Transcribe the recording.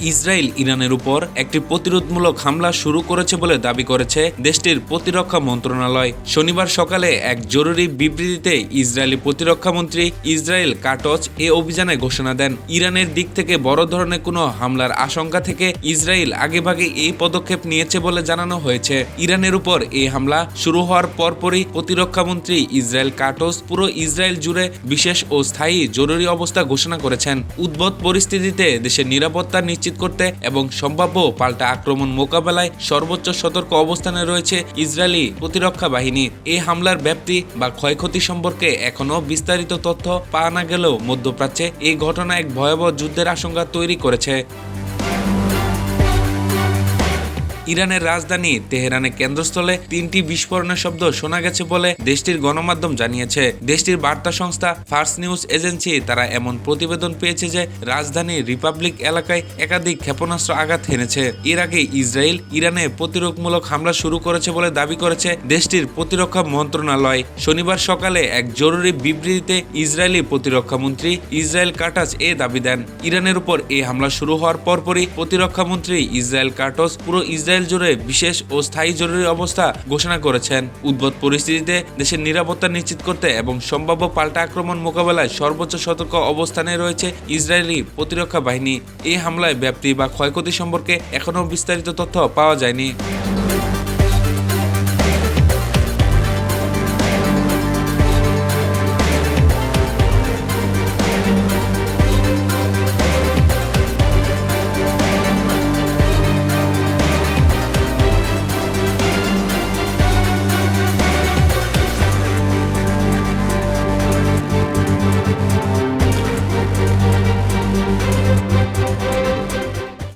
Israel ইরানের উপর একটি প্রতিরোধমূলক হামলা শুরু করেছে বলে দাবি করেছে দেশটির প্রতিরক্ষা মন্ত্রণালয়। শনিবার সকালে এক জরুরি বিবৃতিতে ইসরায়েলি প্রতিরক্ষামন্ত্রী ইসরায়েল কাটজ এ অভিযানে ঘোষণা দেন। ইরানের দিক থেকে বড় ধরনের কোনো হামলার আশঙ্কা থেকে ইসরায়েল আগেভাগে এই পদক্ষেপ নিয়েছে বলে জানানো হয়েছে। ইরানের উপর এই হামলা শুরু হওয়ার পরপরই প্রতিরক্ষামন্ত্রী ইসরায়েল কাটজ পুরো ইসরায়েল জুড়ে বিশেষ ও স্থায়ী জরুরি অবস্থা ঘোষণা করেছেন। উদ্ভট পরিস্থিতিতে দেশের নিরাপত্তা নিশ্চিত করতে এবং সম্ভাব্য পাল্টা আক্রমণ মোকাবেলায় সর্বোচ্চ সতর্ক অবস্থানে রয়েছে ইসরায়েলি প্রতিরক্ষা বাহিনী। এই হামলার ব্যাপ্তি বা ক্ষয়ক্ষতি সম্পর্কে এখনও বিস্তারিত তথ্য পাওয়া না গেলেও মধ্যপ্রাচ্যে এই ঘটনা এক ভয়াবহ যুদ্ধের আশঙ্কা তৈরি করেছে। ইরানের রাজধানী তেহরানের কেন্দ্রস্থলে 3টি বিস্ফোরণের শব্দ শোনা গেছে বলে দেশটির গণমাধ্যম জানিয়েছে। দেশটির বার্তা সংস্থা ফার্স নিউজ এজেন্সি তারা এমন প্রতিবেদন পেয়েছে যে রাজধানী রিপাবলিক এলাকায় একাধিক ক্ষেপণাস্ত্র আঘাত হেনেছে। এর আগে ইসরায়েল ইরানে প্রতিরোধমূলক হামলা শুরু করেছে বলে দাবি করেছে দেশটির প্রতিরক্ষা মন্ত্রণালয়। শনিবার সকালে এক জরুরি বিবৃতিতে ইসরায়েলি প্রতিরক্ষামন্ত্রী ইসরায়েল কাটজ এ দাবি দেন। ইরানের উপর এই হামলা শুরু হওয়ার পরপরই প্রতিরক্ষামন্ত্রী ইসরায়েল কাটজ পুরো ইসরায়েল জুড়ে বিশেষ ও স্থায়ী জরুরি অবস্থা ঘোষণা করেছেন। উদ্ভট পরিস্থিতিতে দেশের নিরাপত্তা নিশ্চিত করতে এবং সম্ভাব্য পাল্টা আক্রমণ মোকাবেলায় সর্বোচ্চ সতর্ক অবস্থানে রয়েছে ইসরায়েলি প্রতিরক্ষা বাহিনী। এই হামলায় ব্যাপ্তি বা ক্ষয়ক্ষতি সম্পর্কে এখনও বিস্তারিত তথ্য পাওয়া যায়নি।